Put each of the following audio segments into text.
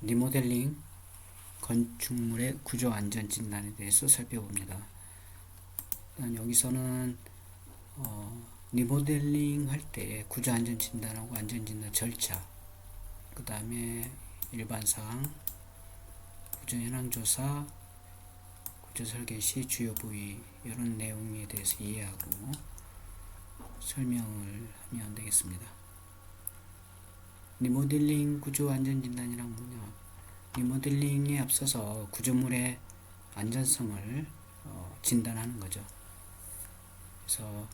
리모델링 건축물의 구조 안전 진단에 대해서 살펴봅니다. 일단 여기서는 리모델링 할 때 구조 안전 진단하고 안전 진단 절차, 그 다음에 일반 사항, 구조 현황 조사, 구조 설계 시 주요 부위 이런 내용에 대해서 이해하고 설명을 하면 되겠습니다. 리모델링 구조 안전 진단이란 뭐냐? 리모델링에 앞서서 구조물의 안전성을 진단하는 거죠. 그래서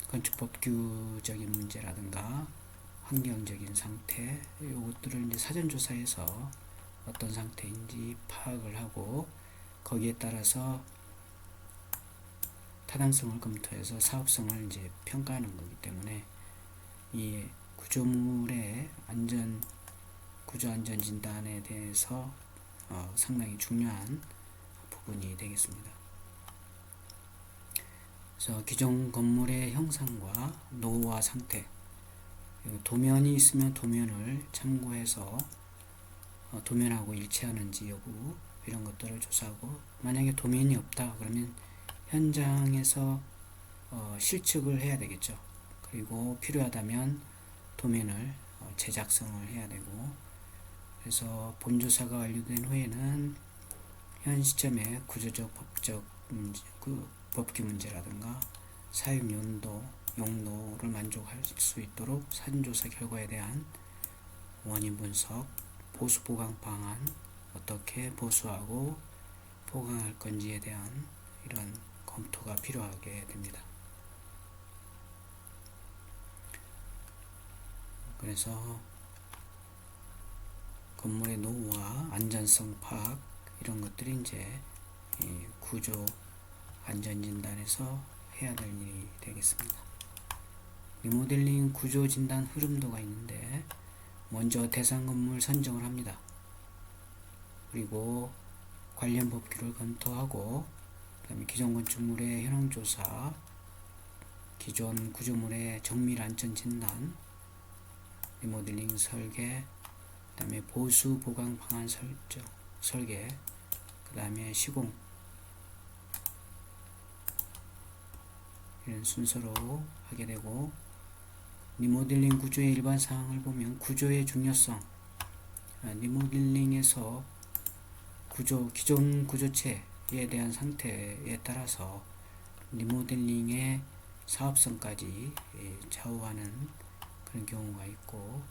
건축법규적인 문제라든가 환경적인 상태, 이것들을 이제 사전조사해서 어떤 상태인지 파악을 하고 거기에 따라서 타당성을 검토해서 사업성을 이제 평가하는 거기 때문에 이 구조물의 구조 안전 진단에 대해서 상당히 중요한 부분이 되겠습니다. 그래서 기존 건물의 형상과 노후화 상태, 도면이 있으면 도면을 참고해서 도면하고 일치하는지 여부 이런 것들을 조사하고, 만약에 도면이 없다 그러면 현장에서 실측을 해야 되겠죠. 그리고 필요하다면 도면을 제작성을 해야 되고, 그래서 본조사가 완료된 후에는 현 시점에 구조적 법적 문제, 법규 문제라든가 사용 용도를 만족할 수 있도록 사전조사 결과에 대한 원인 분석, 보수 보강 방안, 어떻게 보수하고 보강할 건지에 대한 이런 검토가 필요하게 됩니다. 그래서 건물의 노후와 안전성 파악 이런 것들이 이제 구조 안전 진단에서 해야 될 일이 되겠습니다. 리모델링 구조 진단 흐름도가 있는데, 먼저 대상 건물 선정을 합니다. 그리고 관련 법규를 검토하고, 그 다음에 기존 건축물의 현황 조사, 기존 구조물의 정밀 안전 진단, 리모델링 설계, 그 다음에 보수 보강 방안 설계, 그 다음에 시공, 이런 순서로 하게 되고, 리모델링 구조의 일반 사항을 보면 구조의 중요성, 리모델링에서 기존 구조체에 대한 상태에 따라서 리모델링의 사업성까지 좌우하는 그런 경우가 있고,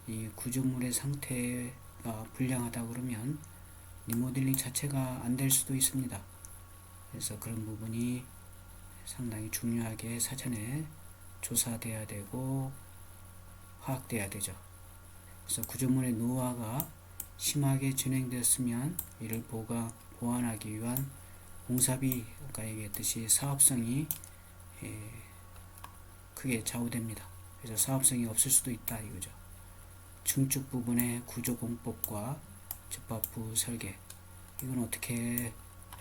이 구조물의 상태가 불량하다 그러면 리모델링 자체가 안 될 수도 있습니다. 그래서 그런 부분이 상당히 중요하게 사전에 조사돼야 되고 파악돼야 되죠. 그래서 구조물의 노후화가 심하게 진행되었으면 이를 보완하기 위한 공사비, 아까 얘기했듯이 사업성이 크게 좌우됩니다. 그래서 사업성이 없을 수도 있다 이거죠. 중축 부분의 구조공법과 접합부 설계, 이건 어떻게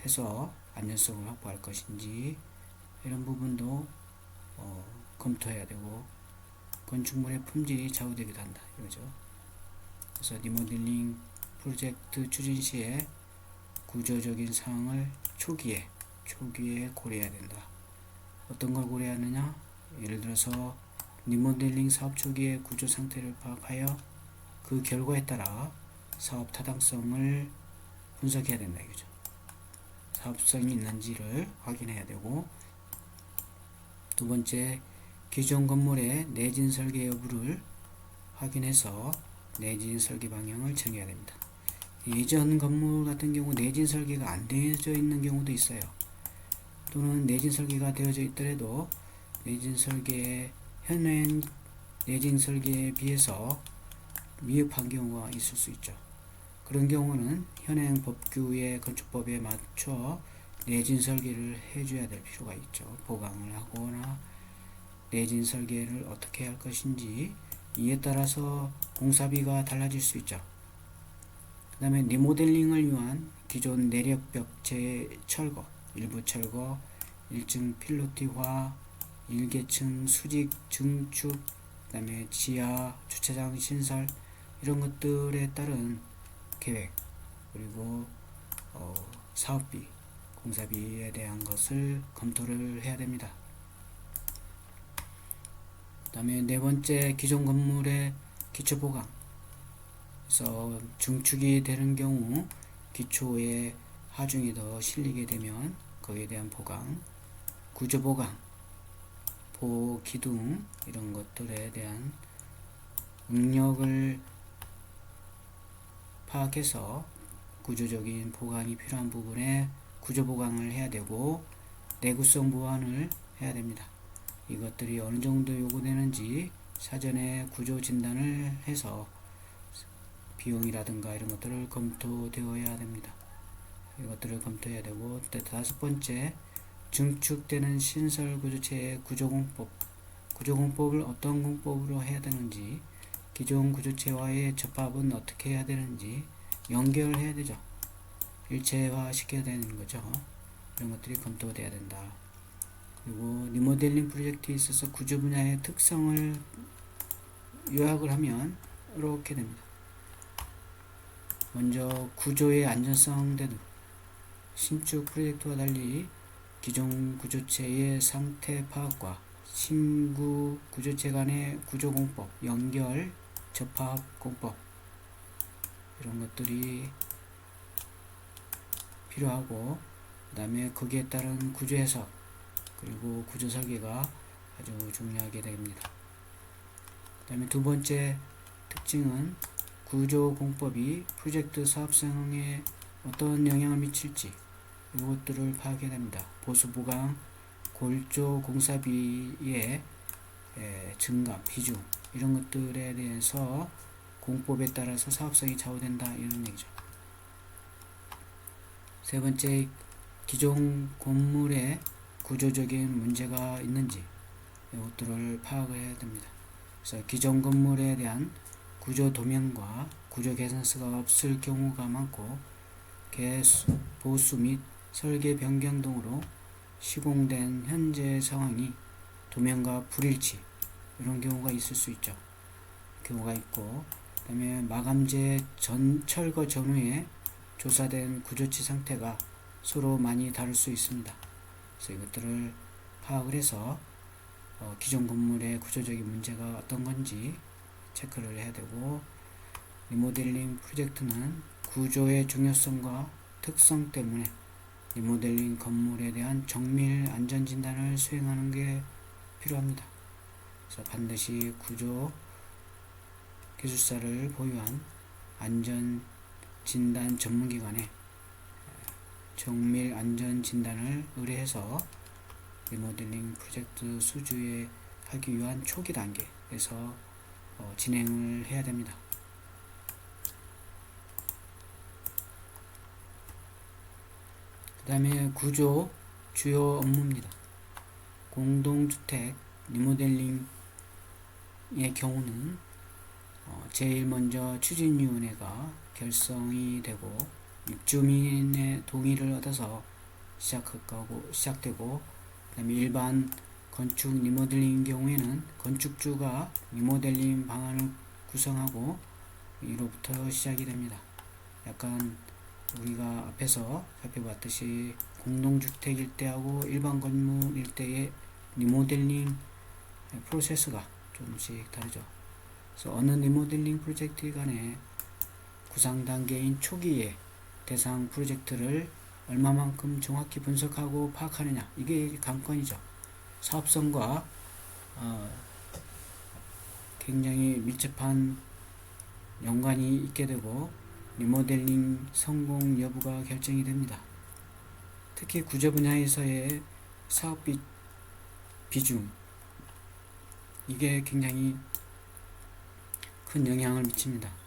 해서 안전성을 확보할 것인지 이런 부분도 검토해야 되고, 건축물의 품질이 좌우되기도 한다 이거죠. 그래서 리모델링 프로젝트 추진 시에 구조적인 사항을 초기에 고려해야 된다. 어떤 걸 고려하느냐? 예를 들어서 리모델링 사업 초기의 구조 상태를 파악하여 그 결과에 따라 사업 타당성을 분석해야 된다 이거죠. 사업성이 있는지를 확인해야 되고, 두 번째, 기존 건물의 내진 설계 여부를 확인해서 내진 설계 방향을 정해야 됩니다. 예전 건물 같은 경우 내진 설계가 안 되어져 있는 경우도 있어요. 또는 내진 설계가 되어져 있더라도 내진 설계 현행 내진 설계에 비해서 미흡한 경우가 있을 수 있죠. 그런 경우는 현행 법규의 건축법에 맞춰 내진 설계를 해줘야 될 필요가 있죠. 보강을 하거나 내진 설계를 어떻게 할 것인지 이에 따라서 공사비가 달라질 수 있죠. 그 다음에 리모델링을 위한 기존 내력벽 재철거, 일부 철거, 1층 필로티화, 1계층 수직 증축, 그 다음에 지하 주차장 신설, 이런 것들에 따른 계획, 그리고 사업비, 공사비에 대한 것을 검토를 해야 됩니다. 그 다음에 네 번째, 기존 건물의 기초 보강. 그래서 중축이 되는 경우 기초에 하중이 더 실리게 되면 거기에 대한 보강, 구조 보강, 기둥 이런 것들에 대한 응력을 파악해서 구조적인 보강이 필요한 부분에 구조 보강을 해야 되고, 내구성 보완을 해야 됩니다. 이것들이 어느 정도 요구되는지 사전에 구조 진단을 해서 비용이라든가 이런 것들을 검토되어야 됩니다. 이것들을 검토해야 되고, 다섯 번째, 증축되는 신설 구조체의 구조공법. 구조공법을 어떤 공법으로 해야 되는지, 기존 구조체와의 접합은 어떻게 해야 되는지 연결해야 되죠. 일체화 시켜야 되는 거죠. 이런 것들이 검토가 돼야 된다. 그리고 리모델링 프로젝트에 있어서 구조 분야의 특성을 요약을 하면 이렇게 됩니다. 먼저 구조의 안전성 대두. 신축 프로젝트와 달리 기존 구조체의 상태 파악과 신구 구조체 간의 구조 공법, 연결, 접합 공법 이런 것들이 필요하고, 그 다음에 거기에 따른 구조 해석 그리고 구조 설계가 아주 중요하게 됩니다. 그 다음에 두 번째 특징은 구조 공법이 프로젝트 사업성에 어떤 영향을 미칠지 이것들을 파악해야 됩니다. 보수 보강, 골조 공사비의 증감, 비중 이런 것들에 대해서 공법에 따라서 사업성이 좌우된다 이런 얘기죠. 세 번째, 기존 건물에 구조적인 문제가 있는지 이것들을 파악을 해야 됩니다. 그래서 기존 건물에 대한 구조 도면과 구조 개선서가 없을 경우가 많고, 보수 및 설계 변경 등으로 시공된 현재 상황이 도면과 불일치 이런 경우가 있을 수 있죠. 경우가 있고, 그 다음에 마감재 철거 전후에 조사된 구조체 상태가 서로 많이 다를 수 있습니다. 그래서 이것들을 파악을 해서 기존 건물의 구조적인 문제가 어떤 건지 체크를 해야 되고, 리모델링 프로젝트는 구조의 중요성과 특성 때문에 리모델링 건물에 대한 정밀 안전 진단을 수행하는 게 필요합니다. 그래서 반드시 구조 기술사를 보유한 안전 진단 전문기관에 정밀 안전 진단을 의뢰해서 리모델링 프로젝트 수주에 하기 위한 초기 단계에서 진행을 해야 됩니다. 그 다음에 구조 주요 업무입니다. 공동주택 리모델링의 경우는 제일 먼저 추진위원회가 결성이 되고 입주민의 동의를 얻어서 시작되고, 그 다음에 일반 건축 리모델링 경우에는 건축주가 리모델링 방안을 구성하고 이로부터 시작이 됩니다. 약간 우리가 앞에서 살펴봤듯이 공동주택일 때하고 일반 건물일 때의 리모델링 프로세스가 조금씩 다르죠. 그래서 어느 리모델링 프로젝트 간에 구상 단계인 초기에 대상 프로젝트를 얼마만큼 정확히 분석하고 파악하느냐, 이게 관건이죠. 사업성과 굉장히 밀접한 연관이 있게 되고 리모델링 성공 여부가 결정이 됩니다. 특히 구조 분야에서의 사업비 비중, 이게 굉장히 큰 영향을 미칩니다.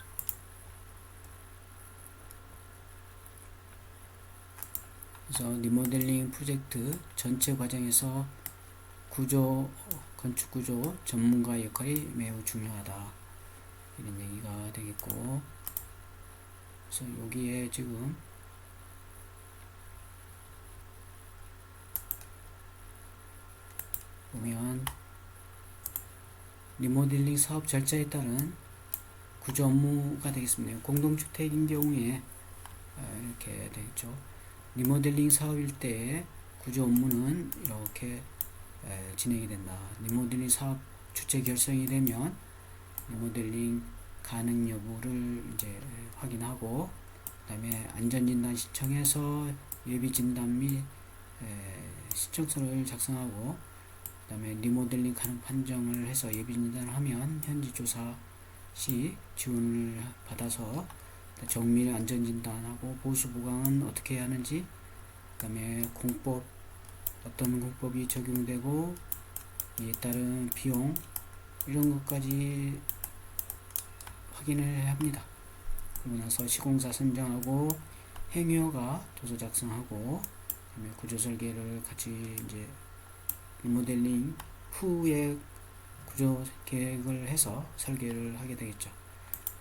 그래서 리모델링 프로젝트 전체 과정에서 건축 구조 전문가 역할이 매우 중요하다 이런 얘기가 되겠고, 그래서 여기에 지금 보면 리모델링 사업 절차에 따른 구조 업무가 되겠습니다. 공동주택인 경우에 이렇게 되겠죠. 리모델링 사업일 때 구조 업무는 이렇게 진행이 된다. 리모델링 사업 주체 결성이 되면 리모델링 가능 여부를 이제 확인하고, 그다음에 안전진단 신청해서 예비진단 및 신청서를 작성하고, 그다음에 리모델링 가능 판정을 해서 예비진단을 하면 현지 조사 시 지원을 받아서 정밀 안전진단하고 보수 보강은 어떻게 해야 하는지, 그다음에 공법 어떤 공법이 적용되고 이에 따른 비용 이런 것까지 확인을 해야 합니다. 그러고 나서 시공사 선정하고 행위허가 도서 작성하고, 그다음에 구조 설계를 같이 이제 리모델링 후에 구조 계획을 해서 설계를 하게 되겠죠.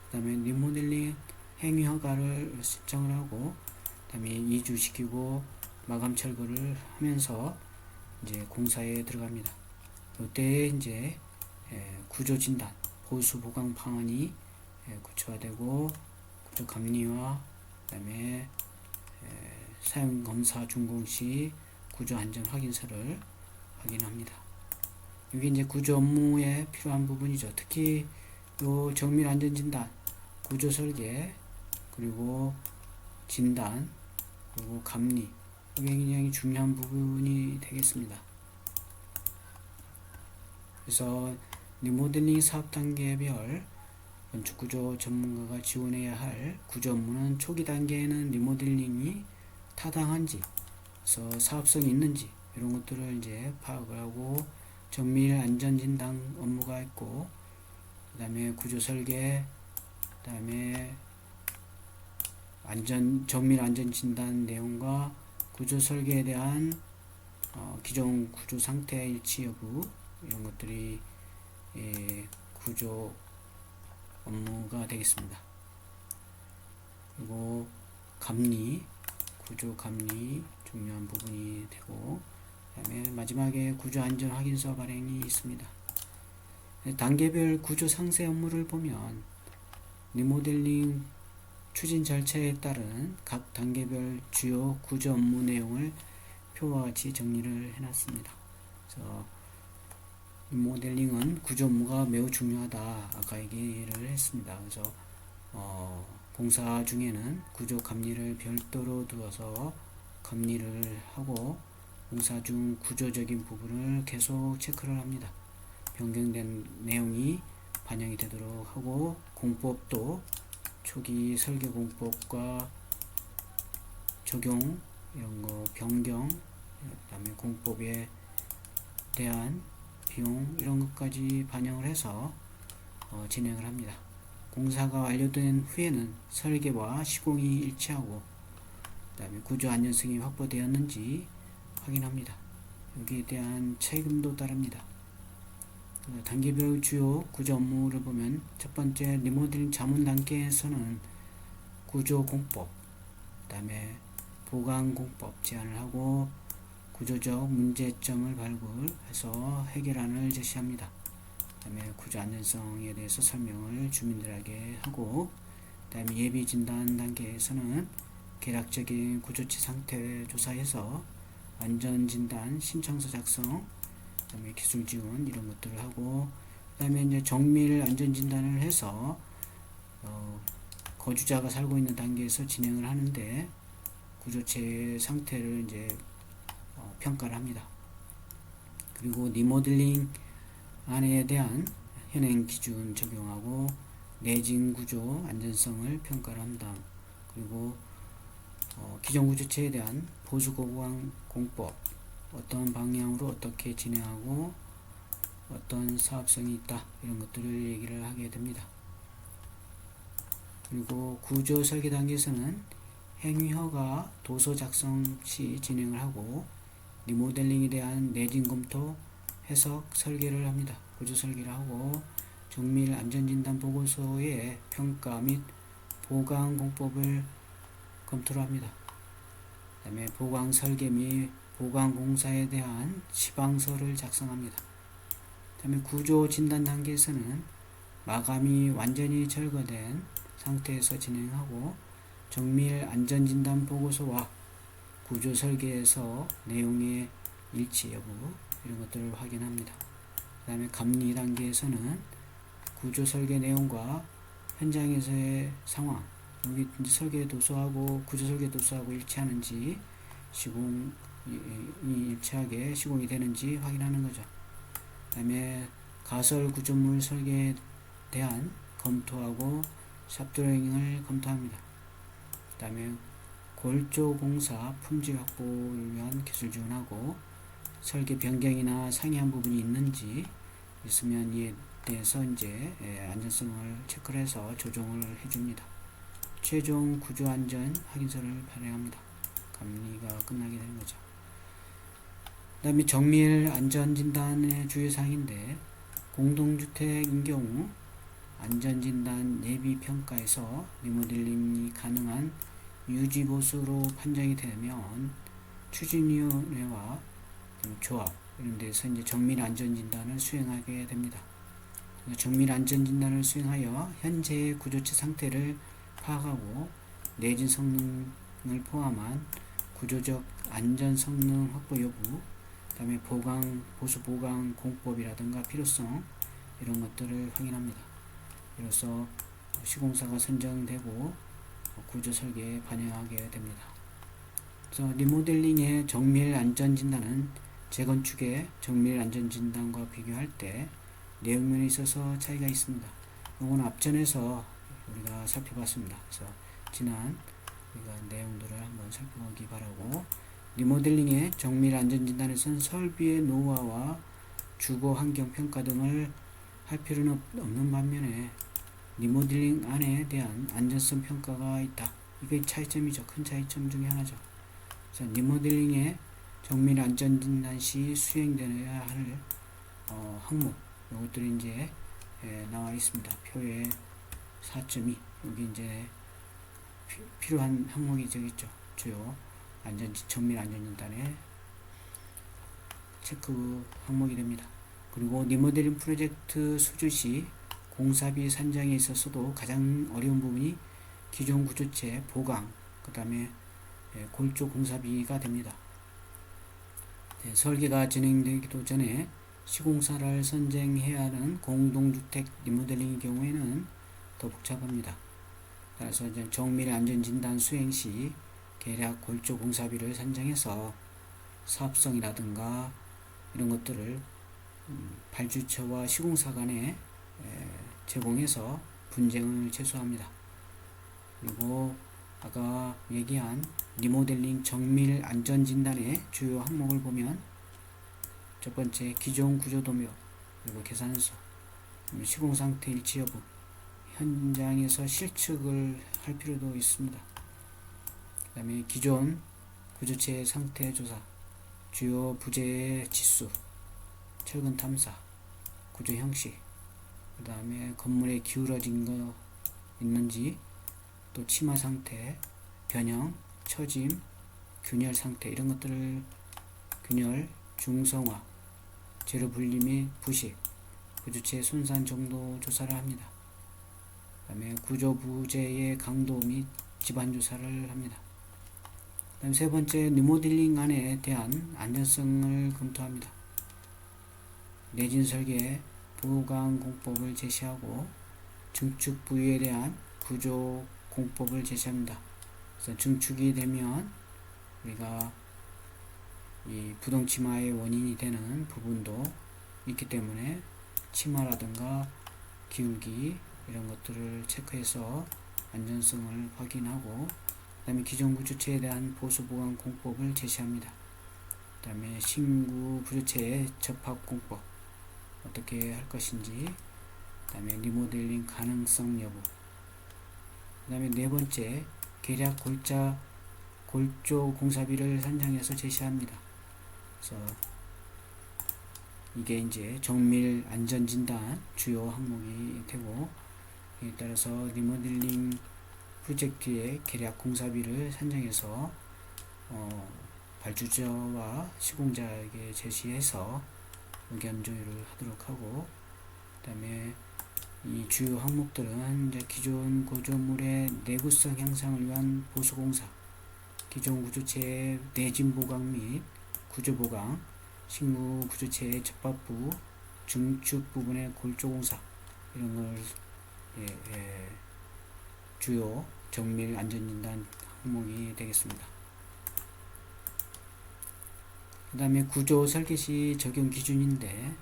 그 다음에 리모델링 행위허가를 신청을 하고, 그 다음에 이주시키고 마감 철거를 하면서 이제 공사에 들어갑니다. 이때 이제 구조 진단, 보수 보강 방안이 구체화되고, 구조 감리와 그다음에 사용 검사 준공 시 구조 안전 확인서를 확인합니다. 이게 이제 구조 업무에 필요한 부분이죠. 특히 요 정밀 안전 진단, 구조 설계, 그리고 진단, 그리고 감리, 이게 굉장히 중요한 부분이 되겠습니다. 그래서 리모델링 사업 단계별 건축구조 전문가가 지원해야 할 구조 업무는 초기 단계에는 리모델링이 타당한지, 그래서 사업성이 있는지 이런 것들을 이제 파악을 하고, 정밀 안전 진단 업무가 있고, 그 다음에 구조 설계, 그 다음에 정밀 안전 진단 내용과 구조 설계에 대한 기존 구조 상태 일치 여부 이런 것들이 구조 업무가 되겠습니다. 그리고 감리, 구조 감리 중요한 부분이 되고, 그 다음에 마지막에 구조 안전 확인서 발행이 있습니다. 단계별 구조 상세 업무를 보면 리모델링 추진 절차에 따른 각 단계별 주요 구조 업무 내용을 표와 같이 정리를 해놨습니다. 그래서 리모델링은 구조 업무가 매우 중요하다, 아까 얘기를 했습니다. 그래서 공사 중에는 구조 감리를 별도로 두어서 감리를 하고, 공사 중 구조적인 부분을 계속 체크를 합니다. 변경된 내용이 반영이 되도록 하고, 공법도 초기 설계 공법과 적용 이런 거 변경, 그다음에 공법에 대한 비용 이런 것까지 반영을 해서 진행을 합니다. 공사가 완료된 후에는 설계와 시공이 일치하고, 그다음에 구조 안전성이 확보되었는지 확인합니다. 여기에 대한 책임도 따릅니다. 단계별 주요 구조 업무를 보면, 첫 번째 리모델링 자문 단계에서는 구조 공법, 그다음에 보강 공법 제안을 하고, 구조적 문제점을 발굴해서 해결안을 제시합니다. 그다음에 구조 안전성에 대해서 설명을 주민들에게 하고, 그다음에 예비 진단 단계에서는 계략적인 구조체 상태 조사해서 안전 진단 신청서 작성, 그다음에 기술 지원 이런 것들을 하고, 그다음에 이제 정밀 안전 진단을 해서 거주자가 살고 있는 단계에서 진행을 하는데, 구조체 상태를 이제 평가를 합니다. 그리고 리모델링 안에 대한 현행 기준 적용하고 내진 구조 안전성을 평가를 한다. 그리고 기존 구조체에 대한 보수 보강 공법, 어떤 방향으로 어떻게 진행하고 어떤 사업성이 있다, 이런 것들을 얘기를 하게 됩니다. 그리고 구조 설계 단계에서는 행위허가 도서 작성 시 진행을 하고, 리모델링에 대한 내진 검토, 해석, 설계를 합니다. 구조 설계를 하고, 정밀 안전진단 보고서의 평가 및 보강 공법을 검토를 합니다. 그 다음에 보강 설계 및 보강 공사에 대한 시방서를 작성합니다. 그 다음에 구조 진단 단계에서는 마감이 완전히 철거된 상태에서 진행하고 정밀 안전진단 보고서와 구조 설계에서 내용의 일치 여부 이런 것들을 확인합니다. 그 다음에 감리 단계에서는 구조 설계 내용과 현장에서의 상황, 여기 설계 도서하고 구조 설계 도서하고 일치하는지 시공이 일치하게 시공이 되는지 확인하는 거죠. 그 다음에 가설 구조물 설계에 대한 검토하고 샵 드로잉을 검토합니다. 그 다음에 골조 공사 품질 확보를 위한 기술 지원하고 설계 변경이나 상이한 부분이 있는지 있으면 이에 대해서 이제 안전성을 체크를 해서 조정을 해줍니다. 최종 구조 안전 확인서를 발행합니다. 감리가 끝나게 되는 거죠. 그 다음에 정밀 안전진단의 주요사항인데 공동주택인 경우 안전진단 예비평가에서 리모델링이 가능한 유지보수로 판정이 되면 추진위원회와 조합 이런 데서 이제 정밀 안전진단을 수행하게 됩니다. 정밀 안전진단을 수행하여 현재의 구조체 상태를 파악하고 내진 성능을 포함한 구조적 안전 성능 확보 여부, 그 다음에 보수 보강 공법이라든가 필요성 이런 것들을 확인합니다. 이로써 시공사가 선정되고 구조 설계에 반영하게 됩니다. 그래서 리모델링의 정밀 안전 진단은 재건축의 정밀 안전 진단과 비교할 때 내용면에 있어서 차이가 있습니다. 이건 앞전에서 우리가 살펴봤습니다. 그래서 지난 우리가 내용들을 한번 살펴보기 바라고, 리모델링의 정밀 안전 진단에서는 설비의 노후화와 주거 환경 평가 등을 할 필요는 없는 반면에 리모델링 안에 대한 안전성 평가가 있다. 이게 차이점이죠. 큰 차이점 중에 하나죠. 그래서 리모델링의 정밀 안전 진단 시 수행되어야 할 항목, 이것들이 이제 나와 있습니다. 표에 4.2 여기 이제 필요한 항목이 저기 있죠. 주요 정밀 안전 진단의 체크 항목이 됩니다. 그리고 리모델링 프로젝트 수주 시 공사비 산정에 있어서도 가장 어려운 부분이 기존 구조체 보강, 그 다음에 골조 공사비가 됩니다. 설계가 진행되기도 전에 시공사를 선정해야 하는 공동주택 리모델링의 경우에는 더 복잡합니다. 따라서 이제 정밀 안전진단 수행 시 계략 골조 공사비를 산정해서 사업성이라든가 이런 것들을 발주처와 시공사 간에 제공해서 분쟁을 최소화합니다. 그리고 아까 얘기한 리모델링 정밀 안전진단의 주요 항목을 보면 첫 번째 기존 구조도표 그리고 계산서, 시공상태 일치 여부, 현장에서 실측을 할 필요도 있습니다. 그 다음에 기존 구조체 상태 조사, 주요 부재의 지수, 철근 탐사, 구조 형식, 그 다음에 건물에 기울어진 거 있는지, 또 치마 상태, 변형, 처짐, 균열 상태 이런 것들을 균열, 중성화, 재료 분리 및 부식, 구조체 손상 정도 조사를 합니다. 그 다음에 구조 부재의 강도 및 집안 조사를 합니다. 그 다음 세 번째 리모델링 안에 대한 안전성을 검토합니다. 내진 설계 보강 공법을 제시하고 증축 부위에 대한 구조 공법을 제시합니다. 그래서 증축이 되면 우리가 이 부동 치마의 원인이 되는 부분도 있기 때문에 치마라든가 기울기 이런 것들을 체크해서 안전성을 확인하고, 그 다음에 기존 구조체에 대한 보수 보강 공법을 제시합니다. 그 다음에 신구 구조체의 접합 공법 어떻게 할 것인지, 그 다음에 리모델링 가능성 여부, 그 다음에 네 번째 계략 골조 공사비를 산정해서 제시합니다. 그래서 이게 이제 정밀 안전 진단 주요 항목이 되고, 이에 따라서 리모델링 프로젝트의 계략 공사비를 산정해서 발주자와 시공자에게 제시해서 의견 조율을 하도록 하고, 그 다음에 이 주요 항목들은 이제 기존 구조물의 내구성 향상을 위한 보수공사, 기존 구조체의 내진 보강 및 구조 보강, 식무 구조체의 접합부, 중축 부분의 골조 공사, 이런 걸 주요 정밀 안전진단 항목이 되겠습니다. 그 다음에 구조 설계 시 적용 기준인데,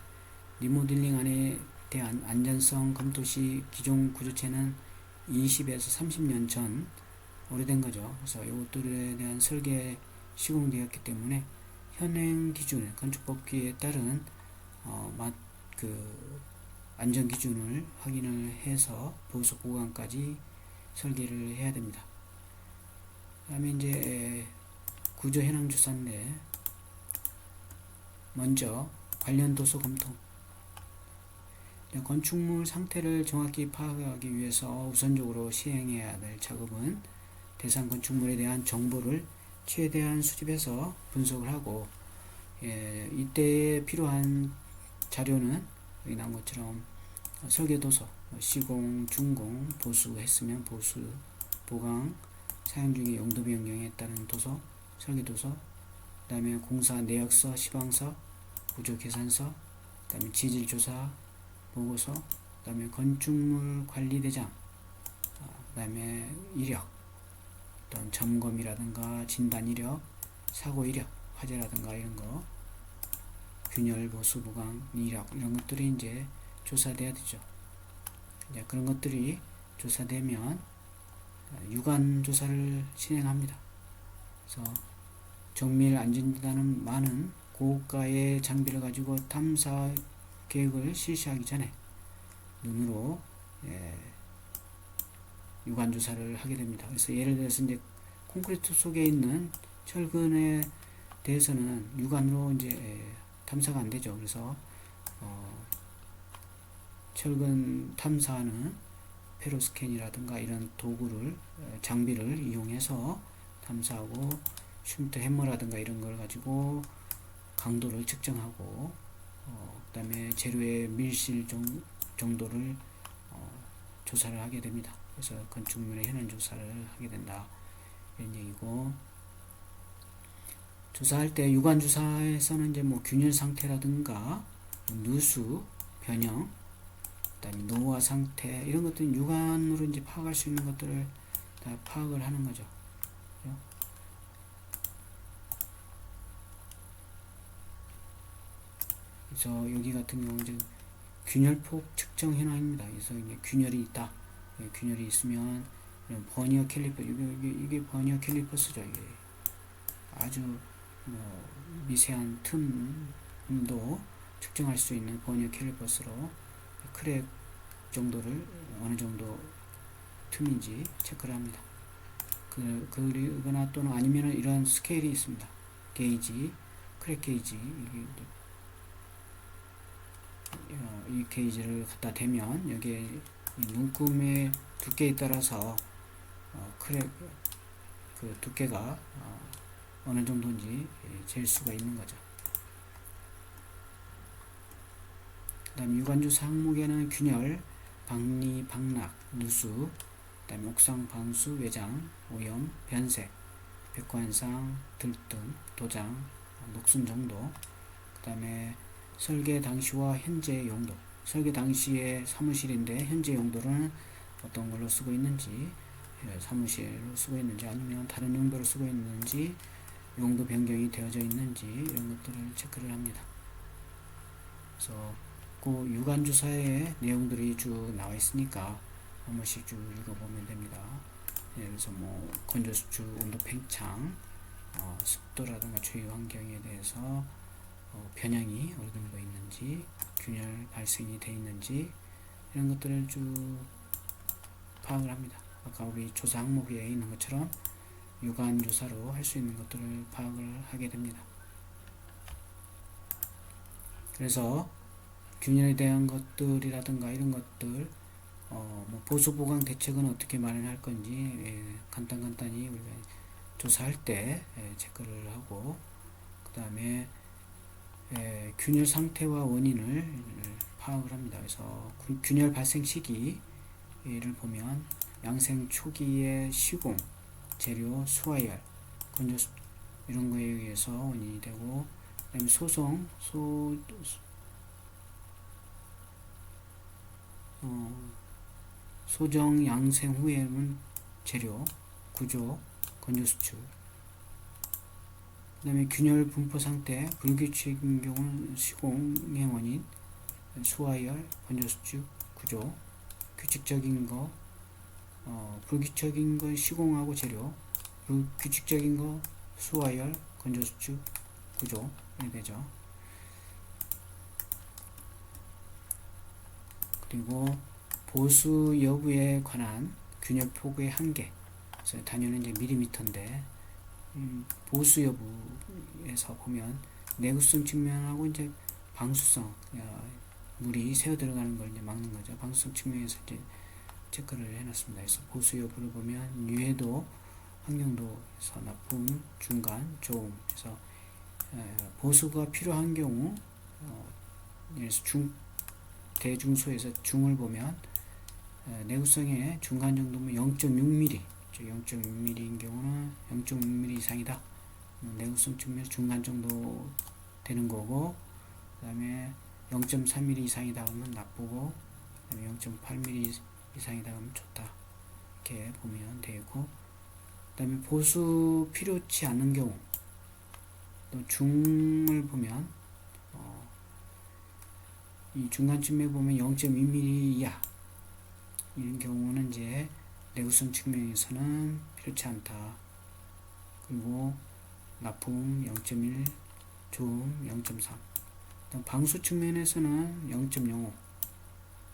리모델링안에 대한 안전성 검토 시 기존 구조체는 20에서 30년 전 오래된 거죠. 그래서 이것들에 대한 설계 시공되었기 때문에 현행 기준, 건축법규에 따른 안전 기준을 확인을 해서 보수 보강까지 설계를 해야 됩니다. 그 다음에 이제 구조 현황 조사인데, 먼저 관련 도서 검토. 건축물 상태를 정확히 파악하기 위해서 우선적으로 시행해야 될 작업은 대상 건축물에 대한 정보를 최대한 수집해서 분석을 하고, 이때에 필요한 자료는 여기 나온 것처럼 설계도서, 시공, 준공, 보수했으면 보수, 보강, 사용 중의 용도 변경에 따른 도서, 설계도서, 그 다음에 공사 내역서, 시방서, 구조 계산서, 그 다음에 지질조사 보고서, 그 다음에 건축물 관리대장, 그 다음에 이력, 어떤 점검이라든가 진단 이력, 사고 이력, 화재라든가 이런 거, 균열, 보수, 보강, 이력, 이런 것들이 이제 조사돼야 되죠. 이제 그런 것들이 조사되면 유관 조사를 진행합니다. 그래서 정밀 안전진단은 많은 고가의 장비를 가지고 탐사 계획을 실시하기 전에 눈으로 유관 조사를 하게 됩니다. 그래서 예를 들어서 이제 콘크리트 속에 있는 철근에 대해서는 육안으로 이제 탐사가 안 되죠. 그래서 철근 탐사는 페로스캔이라든가 이런 도구를, 장비를 이용해서 탐사하고, 쉼터 해머라든가 이런 걸 가지고 강도를 측정하고, 그 다음에 재료의 밀실 정도를 조사를 하게 됩니다. 그래서 건축물의 현황 조사를 하게 된다, 이런 얘기고, 조사할 때 유관 조사에서는 이제 뭐 균열 상태라든가 누수 변형, 그다음에 노화 상태, 이런 것들은 육안으로 이제 파악할 수 있는 것들을 다 파악을 하는 거죠. 그래서 여기 같은 경우 이제 균열폭 측정 현황입니다. 그래서 이제 균열이 있다. 균열이 있으면 버니어 캘리퍼, 이게 버니어 캘리퍼스죠. 이게 아주 미세한 틈도 측정할 수 있는 버니어 캘리퍼스로 크랙 정도를 어느 정도 틈인지 체크를 합니다. 그리거나 또는 아니면 이런 스케일이 있습니다. 게이지, 크랙 게이지, 이 게이지를 갖다 대면 여기에 눈금의 두께에 따라서 크랙 그 두께가 어느 정도인지 잴 수가 있는 거죠. 그 다음 유관조사 항목에는 균열, 박리, 박락, 누수, 그 다음에 옥상 방수, 외장, 오염, 변색, 백화현상, 들뜸, 도장, 녹슨 정도, 그 다음에 설계 당시와 현재 용도, 설계 당시의 사무실인데 현재 용도는 어떤 걸로 쓰고 있는지, 사무실로 쓰고 있는지 아니면 다른 용도로 쓰고 있는지, 용도 변경이 되어져 있는지, 이런 것들을 체크를 합니다. 그래서 그 유관조사의 내용들이 쭉 나와 있으니까 한 번씩 쭉 읽어보면 됩니다. 그래서 뭐 건조 수축, 온도 팽창, 습도라든가 주위 환경에 대해서 변형이 어느 정도 있는지, 균열 발생이 되어 있는지, 이런 것들을 쭉 파악을 합니다. 아까 우리 조사 항목에 있는 것처럼 유관 조사로 할 수 있는 것들을 파악을 하게 됩니다. 그래서 균열에 대한 것들이라든가 이런 것들, 뭐 보수 보강 대책은 어떻게 마련할 건지 간단히 우리가 조사할 때 체크를 하고, 그 다음에 균열 상태와 원인을 파악을 합니다. 그래서 균열 발생 시기를 보면 양생 초기의 시공, 재료, 수화열, 건조 이런 거에 의해서 원인이 되고, 그다음에 소정 양생 후에는 재료, 구조, 건조 수출. 그 다음에 균열 분포 상태, 불규칙인 경우는 시공의 원인, 수화열, 건조 수축, 구조. 규칙적인 거, 불규칙적인 건 시공하고 재료, 불규칙적인 거 수화열, 건조 수축, 구조 이렇게 되죠. 그리고 보수 여부에 관한 균열 폭의 한계, 그래서 단위는 이제 밀리미터인데, 보수 여부에서 보면 내구성 측면하고 이제 방수성, 물이 새어 들어가는 걸 이제 막는 거죠. 방수성 측면에서 이제 체크를 해놨습니다. 그래서 보수 여부를 보면 유해도, 환경도에서 나쁨, 중간, 좋음. 그래서 보수가 필요한 경우, 그래서 대중소에서 중을 보면 내구성의 중간 정도면 0.6mm, 0.6mm인 경우는 0.6mm 이상이다. 내구성 측면 중간 정도 되는 거고, 그 다음에 0.3mm 이상이다 하면 나쁘고, 그 다음에 0.8mm 이상이다 하면 좋다. 이렇게 보면 되고, 그 다음에 보수 필요치 않는 경우, 또 중을 보면, 이 중간쯤에 보면 0.2mm 이하, 이런 경우는 이제 내구성 측면에서는 필요치 않다. 그리고 나쁨 0.1, 좋음 0.3. 방수 측면에서는 0.05.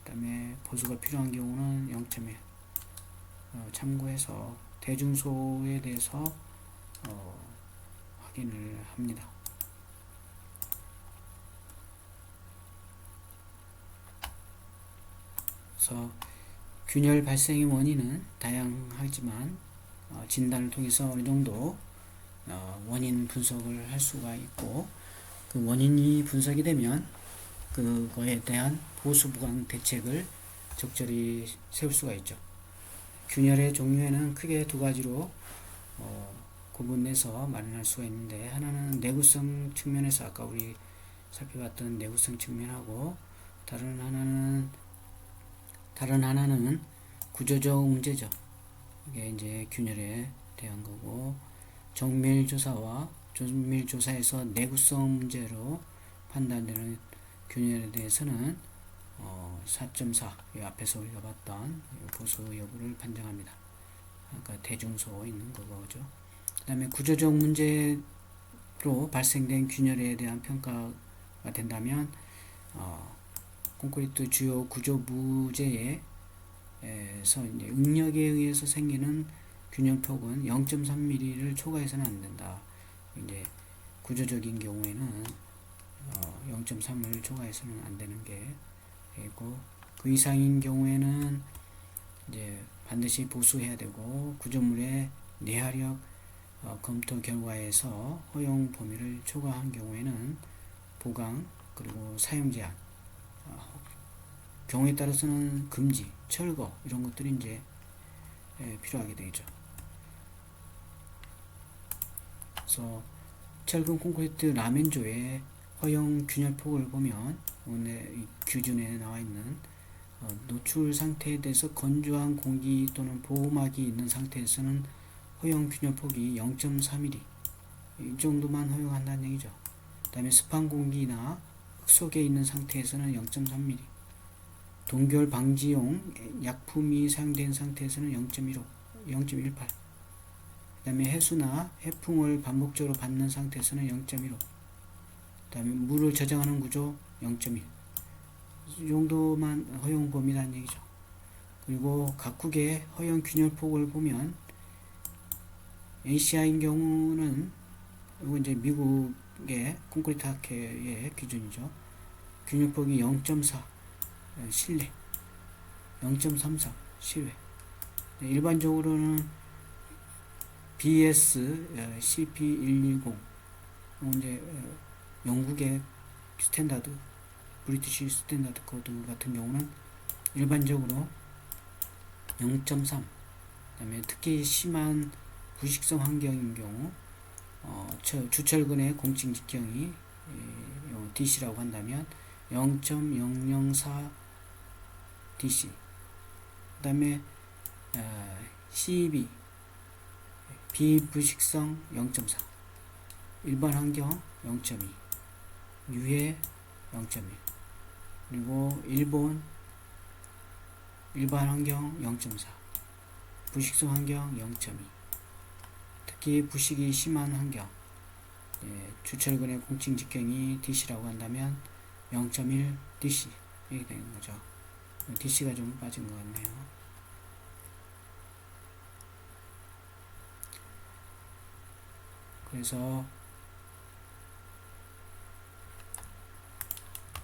그 다음에 보수가 필요한 경우는 0.1. 참고해서 대중소에 대해서 확인을 합니다. 그래서 균열 발생의 원인은 다양하지만 진단을 통해서 어느 정도 원인 분석을 할 수가 있고, 그 원인이 분석이 되면 그거에 대한 보수 보강 대책을 적절히 세울 수가 있죠. 균열의 종류에는 크게 두 가지로 구분해서 마련할 수가 있는데, 하나는 내구성 측면에서 아까 우리 살펴봤던 내구성 측면하고, 다른 하나는 구조적 문제죠. 이게 이제 균열에 대한 거고, 정밀조사와 조밀조사에서 내구성 문제로 판단되는 균열에 대해서는 4.4, 앞에서 우리가 봤던 보수 여부를 판정합니다. 그러니까 대중소 있는 거죠. 그 다음에 구조적 문제로 발생된 균열에 대한 평가가 된다면, 콘크리트 주요 구조 무제에서 이제 응력에 의해서 생기는 균열폭은 0.3mm를 초과해서는 안 된다. 이제 구조적인 경우에는 0.3을 초과해서는 안 되는 게 있고, 그 이상인 경우에는 이제 반드시 보수해야 되고, 구조물의 내화력 검토 결과에서 허용 범위를 초과한 경우에는 보강, 그리고 사용 제한, 경우에 따라서는 금지, 철거 이런 것들이 이제 필요하게 되죠. 그래서 철근 콘크리트 라멘조의 허용 균열폭을 보면 오늘 이 규준에 나와 있는 노출 상태에 대해서 건조한 공기 또는 보호막이 있는 상태에서는 허용 균열폭이 0.3mm 이 정도만 허용한다는 얘기죠. 그 다음에 습한 공기나 흙 속에 있는 상태에서는 0.3mm, 동결 방지용 약품이 사용된 상태에서는 0.15, 0.18, 그 다음에 해수나 해풍을 반복적으로 받는 상태에서는 0.15, 그 다음에 물을 저장하는 구조 0.1, 이 정도만 허용 범위라는 얘기죠. 그리고 각국의 허용 균열폭을 보면 ACI인 경우는, 이거 이제 미국의 콘크리트 학회의 기준이죠. 균열폭이 0.4 실내, 0.34 실외. 일반적으로는 BS CP110 이제 영국의 스탠다드, 브리티시 스탠다드 코드 같은 경우는 일반적으로 0.3, 그다음에 특히 심한 부식성 환경인 경우 주철근의 공칭 직경이 DC라고 한다면 0.004 DC, 그 다음에 CEB 비부식성 0.4, 일반 환경 0.2, 유해 0.1, 그리고 일반 환경 0.4, 부식성 환경 0.2, 특히 부식이 심한 환경, 주철근의 공칭 직경이 DC라고 한다면 0.1 DC 이렇게 되는 거죠. DC가 좀 빠진 것 같네요. 그래서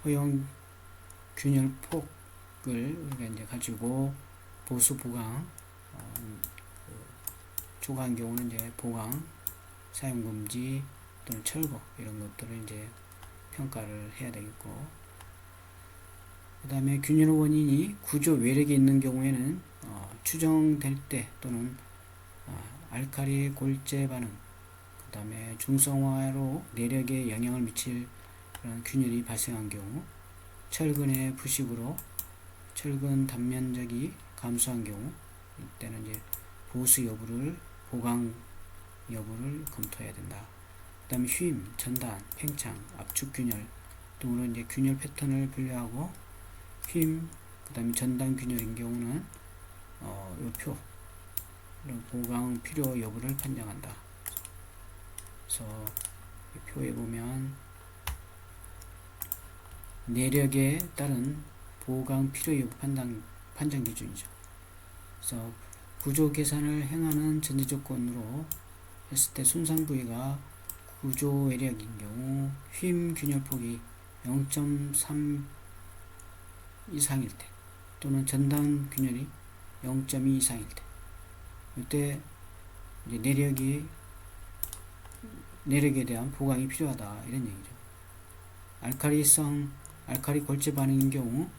허용 균열 폭을 우리가 이제 가지고 보수 보강, 초과한 경우는 이제 보강, 사용 금지 또는 철거 이런 것들을 이제 평가를 해야 되겠고, 그 다음에 균열 원인이 구조 외력이 있는 경우에는 추정될 때 또는 알칼리 골재 반응, 그 다음에 중성화로 내력에 영향을 미칠 그런 균열이 발생한 경우, 철근의 부식으로 철근 단면적이 감소한 경우, 이때는 이제 보수 여부를, 보강 여부를 검토해야 된다. 그 다음에 휘임, 전단, 팽창, 압축 균열 등으로 이제 균열 패턴을 분류하고, 휘임, 그 다음에 전단 균열인 경우는 요 표, 보강 필요 여부를 판정한다. 그래서 이 표에 보면 내력에 따른 보강 필요 여부 판정 기준이죠. 그래서 구조 계산을 행하는 전제 조건으로 했을 때 손상 부위가 구조 외력인 경우 휘임 균열폭이 0.3 이상일 때, 또는 전단 균열이 0.2 이상일 때, 이때 이제 내력에 대한 보강이 필요하다 이런 얘기죠. 알칼리 골재 반응인 경우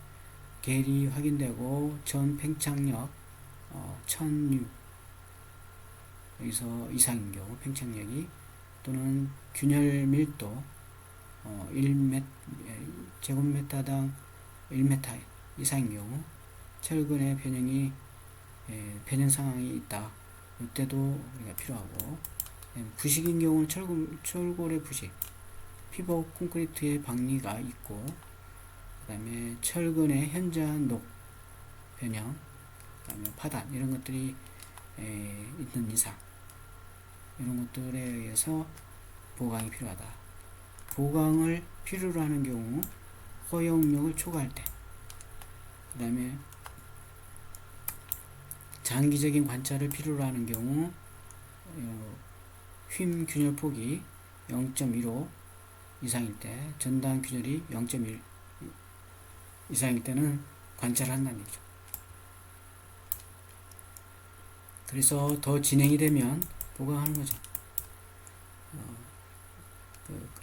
계리 확인되고 전 팽창력 1000U 여기서 이상인 경우 팽창력이, 또는 균열 밀도 1제곱미터당 1m 이상인 경우 철근의 변형 상황이 있다. 이때도 우리가 필요하고, 부식인 경우는 철골의 부식, 피복 콘크리트의 박리가 있고, 그 다음에 철근의 현저한 녹 변형, 그 다음에 파단 이런 것들이 있는 이상, 이런 것들에 의해서 보강이 필요하다. 보강을 필요로 하는 경우 허용력을 초과할 때, 그 다음에 장기적인 관찰을 필요로 하는 경우 휨 균열 폭이 0.15 이상일 때, 전단 균열이 0.1 이상일 때는 관찰한다는 얘기죠. 그래서 더 진행이 되면 보강하는 거죠.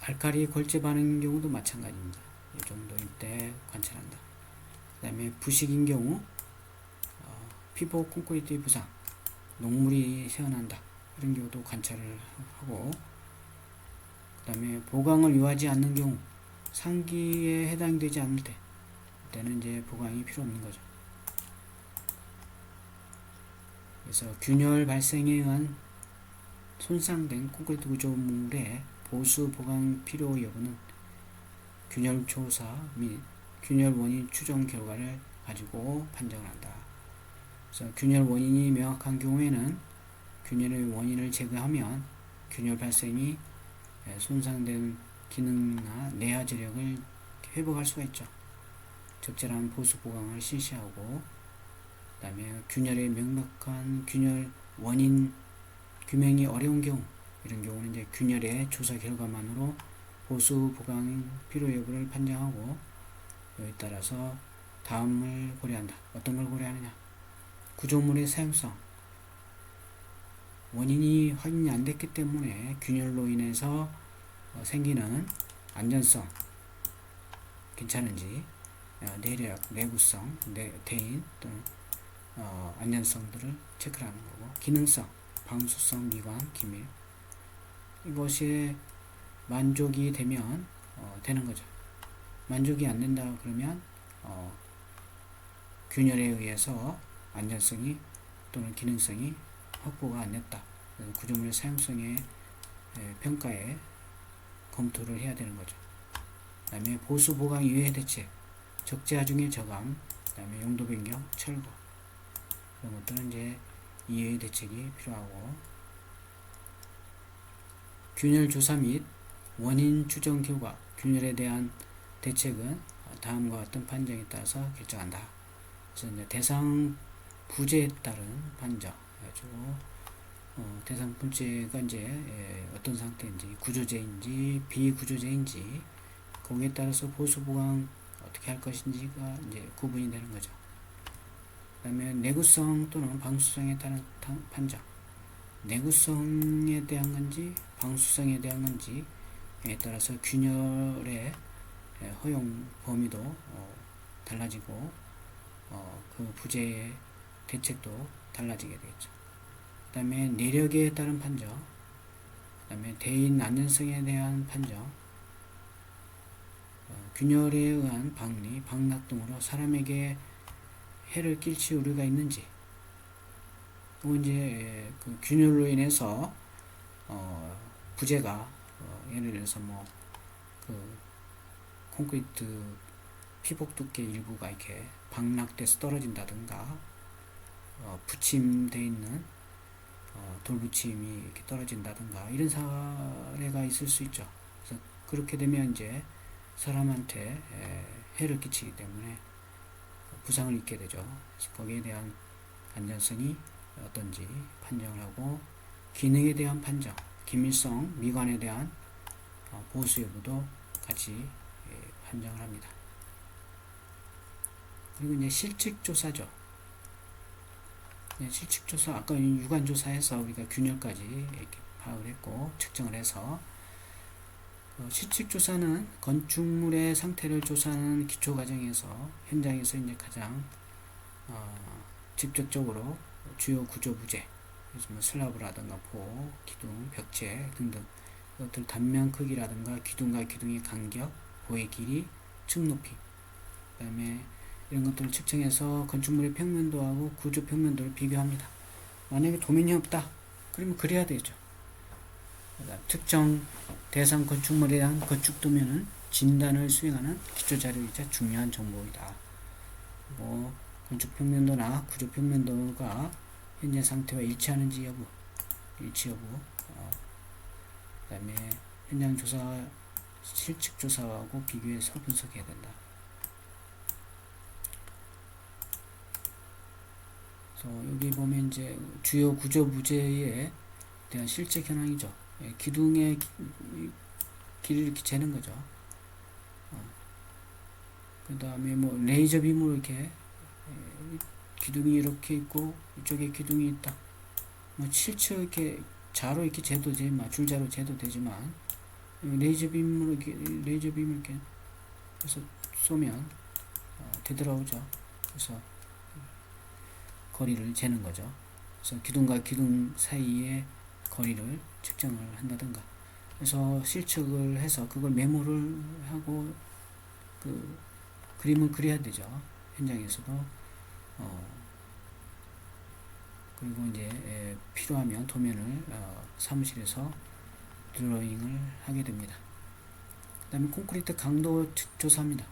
알칼리 골재 반응인 경우도 마찬가지입니다. 이 정도일 때 관찰한다. 그 다음에 부식인 경우 피복 콘크리트의 부상, 녹물이 새어난다 이런 경우도 관찰을 하고, 그 다음에 보강을 요하지 않는 경우, 상기에 해당되지 않을 때, 그때는 이제 보강이 필요 없는 거죠. 그래서 균열 발생에 의한 손상된 콘크리트 구조물의 보수 보강 필요 여부는 균열 조사 및 균열 원인 추정 결과를 가지고 판정을 한다. 그래서 균열 원인이 명확한 경우에는 균열의 원인을 제거하면 균열 발생이 손상된 기능이나 내화 재력을 회복할 수가 있죠. 적절한 보수 보강을 실시하고, 그 다음에 균열의 명백한 균열 원인 규명이 어려운 경우, 이런 경우는 이제 균열의 조사 결과만으로 보수 보강 필요 여부를 판정하고, 여기에 따라서 다음을 고려한다. 어떤 걸 고려하느냐? 구조물의 사용성, 원인이 확인이 안 됐기 때문에 균열로 인해서 생기는 안전성, 괜찮은지, 내력, 내구성, 대인 또는 안전성들을 체크를 하는 거고, 기능성, 방수성, 미관, 기밀, 이것이 만족이 되면 되는 거죠. 만족이 안 된다 그러면 균열에 의해서 안전성이 또는 기능성이 확보가 안 됐다. 구조물의 사용성의 평가에 검토를 해야 되는 거죠. 그 다음에 보수 보강 유해 대책, 적재하 중의 저감, 그 다음에 용도 변경, 철거, 이런 것들은 이제 이해의 대책이 필요하고, 균열 조사 및 원인 추정 결과, 균열에 대한 대책은 다음과 같은 판정에 따라서 결정한다. 그래서 이제 대상 부재에 따른 판정, 그래가지고 대상 부재가 이제 어떤 상태인지, 구조재인지 비구조재인지, 거기에 따라서 보수 보강 어떻게 할 것인지가 이제 구분이 되는 거죠. 그 다음에 내구성 또는 방수성에 따른 판정, 내구성에 대한 건지 방수성에 대한 건지에 따라서 균열의 허용 범위도 달라지고 그 부재의 대책도 달라지게 되겠죠. 그 다음에 내력에 따른 판정, 그 다음에 대인 안전성에 대한 판정, 균열에 의한 박리, 방락 등으로 사람에게 해를 끼칠 우려가 있는지, 또 이제 그 균열로 인해서 부재가 예를 들어서 뭐 그 콘크리트 피복 두께 일부가 이렇게 방락돼서 떨어진다든가, 붙임되어 있는 돌붙임이 이렇게 떨어진다든가, 이런 사례가 있을 수 있죠. 그래서 그렇게 되면 이제 사람한테 해를 끼치기 때문에 부상을 입게 되죠. 그래서 거기에 대한 안전성이 어떤지 판정을 하고, 기능에 대한 판정, 기밀성, 미관에 대한 보수 여부도 같이 판정을 합니다. 그리고 이제 실측조사죠. 실측조사, 아까 유관조사에서 우리가 균열까지 이렇게 파악을 했고 측정을 해서, 실측조사는 건축물의 상태를 조사하는 기초 과정에서 현장에서 이제 가장 직접적으로 주요 구조 부재, 그래서 뭐 슬라브라든가 포, 기둥, 벽체 등등, 이것들 단면 크기라든가 기둥과 기둥의 간격, 보의 길이, 층 높이, 그 다음에 이런 것들을 측정해서 건축물의 평면도하고 구조 평면도를 비교합니다. 만약에 도면이 없다 그러면 그래야 되죠. 특정 대상 건축물에 대한 건축 도면은 진단을 수행하는 기초 자료이자 중요한 정보이다. 뭐 건축 평면도나 구조 평면도가 현재 상태와 일치하는지 여부, 일치 여부, 그 다음에 현장 조사, 실측 조사하고 비교해서 분석해야 된다. 그래서 여기 보면 이제 주요 구조 부재에 대한 실제 현황이죠. 기둥의 길이를 이렇게 재는 거죠. 그 다음에 뭐 레이저 빔으로 이렇게 기둥이 이렇게 있고 이쪽에 기둥이 있다. 뭐 실측 이렇게 자로 이렇게 재도 되지만, 줄자로 재도 되지만, 레이저 빔으로 이렇게 해서 쏘면 되돌아오죠. 그래서 거리를 재는 거죠. 그래서 기둥과 기둥 사이의 거리를 측정을 한다든가, 그래서 실측을 해서 그걸 메모를 하고 그 그림을 그려야 되죠. 현장에서도. 그리고 이제 필요하면 도면을 사무실에서 드로잉을 하게 됩니다. 그 다음에 콘크리트 강도 조사합니다.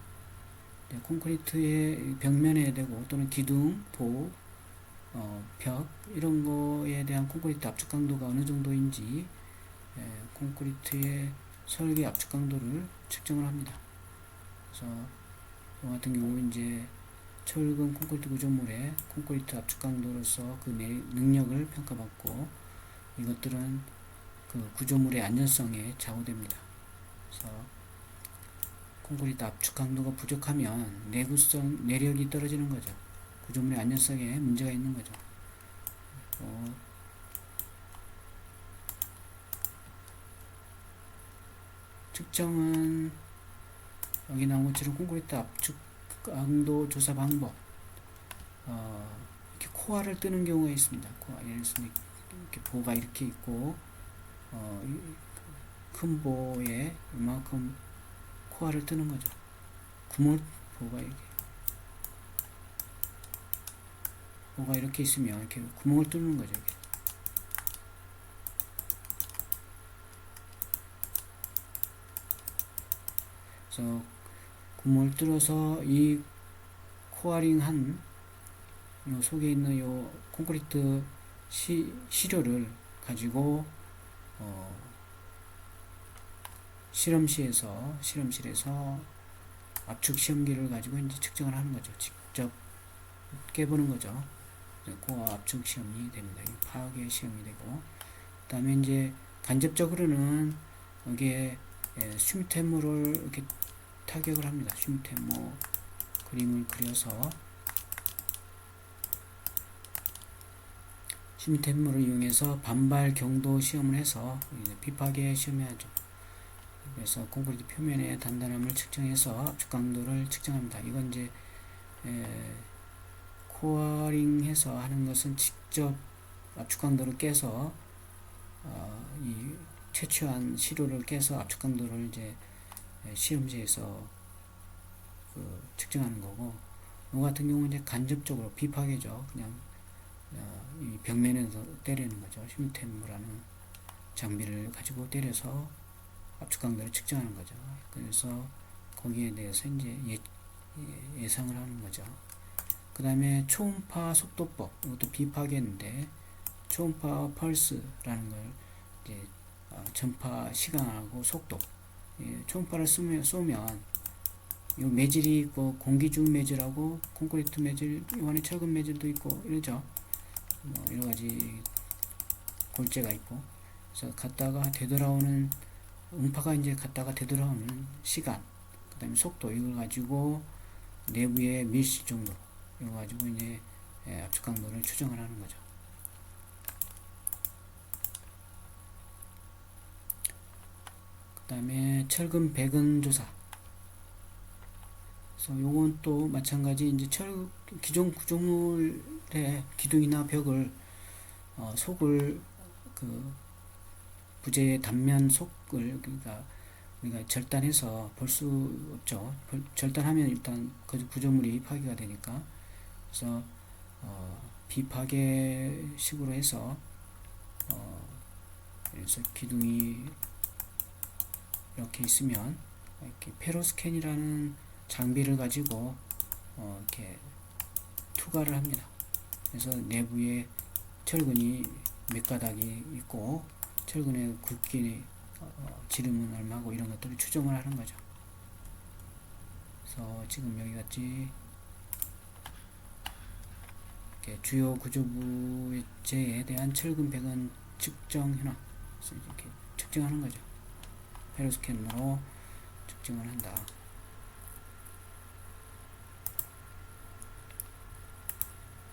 콘크리트의 벽면에 대고 또는 기둥, 보, 벽 이런 거에 대한 콘크리트 압축 강도가 어느 정도인지 콘크리트의 설계 압축 강도를 측정을 합니다. 그래서 이 같은 경우 이제 철근 콘크리트 구조물의 콘크리트 압축 강도로서 그 능력을 평가받고, 이것들은 그 구조물의 안전성에 좌우됩니다. 그래서 콘크리트 압축 강도가 부족하면 내구성, 내력이 떨어지는 거죠. 구조물의 안전성에 문제가 있는 거죠. 측정은 여기 나온 것처럼 콘크리트 압축 강도 조사 방법, 이렇게 코어를 뜨는 경우가 있습니다. 코어, 예를 들어서 이렇게 보가 이렇게 있고, 큰 보에 이만큼 코어를 뜨는 거죠. 보가 이렇게 있으면 이렇게 구멍을 뚫는 거죠. 이렇게. 그래서 구멍을 뚫어서 이 코어링한 요 속에 있는 요 콘크리트 시료를 가지고 실험실에서 압축 시험기를 가지고 이제 측정을 하는 거죠. 직접 깨보는 거죠. 코어 압축 시험이 됩니다. 파괴 시험이 되고, 그 다음에 이제 간접적으로는 여기에 슈미텐무를 이렇게 타격을 합니다. 슈미텐무 그림을 그려서 슈미텐무를 이용해서 반발 경도 시험을 해서 비파괴 시험해야죠. 그래서 콘크리트 표면의 단단함을 측정해서 압축 강도를 측정합니다. 이건 이제 코어링해서 하는 것은 직접 압축 강도를 깨서 이 채취한 시료를 깨서 압축 강도를 이제 시험지에서 측정하는 거고, 이 같은 경우는 이제 간접적으로 비파괴죠. 그냥 이 벽면에서 때리는 거죠. 슈미텐무라는 장비를 가지고 때려서 압축 강도를 측정하는 거죠. 그래서 거기에 대해서 이제 예상을 하는 거죠. 그 다음에 초음파 속도법, 이것도 비파괴인데, 초음파 펄스라는 걸 이제 전파 시간하고 속도, 초음파를 쏘면 이 매질이 있고, 공기 중 매질하고 콘크리트 매질, 이번에 철근 매질도 있고 이러죠. 뭐 여러 가지 골재가 있고, 그래서 갔다가 되돌아오는 음파가 이제 갔다가 되돌아오는 시간, 그 다음에 속도, 이걸 가지고 내부의 밀실 정도, 이거 가지고 이제 압축 강도를 추정을 하는 거죠. 그 다음에 철근 배근 조사. 그래서 요건 또 마찬가지 이제 기존 구조물의 기둥이나 벽을 속을 부재의 단면 속을 그러니까 우리가 절단해서 볼 수 없죠. 절단하면 일단 그 구조물이 파괴가 되니까. 그래서 비파괴식으로 해서 그래서 기둥이 이렇게 있으면 이렇게 페로스캔이라는 장비를 가지고 이렇게 투과를 합니다. 그래서 내부에 철근이 몇 가닥이 있고 철근의 굵기, 지름은 얼마고 이런 것들을 추정을 하는 거죠. 그래서 지금 여기 같이 이렇게 주요 구조부재에 대한 철근 배근 측정 현황, 그래서 이렇게 측정하는 거죠. 페로스캔으로 측정을 한다.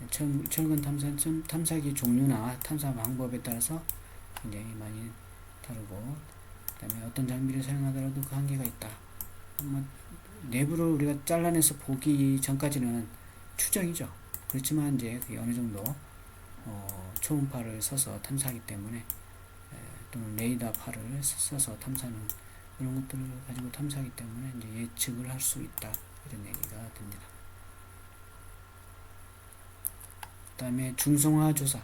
철근 탐사기 종류나 탐사 방법에 따라서 굉장히 많이 다르고, 그 다음에 어떤 장비를 사용하더라도 그 한계가 있다. 내부를 우리가 잘라내서 보기 전까지는 추정이죠. 그렇지만 이제 그게 어느 정도 초음파를 써서 탐사하기 때문에, 또는 레이더파를 써서 탐사하는 그런 것들을 가지고 탐사하기 때문에 이제 예측을 할 수 있다, 이런 얘기가 됩니다. 그 다음에 중성화 조사.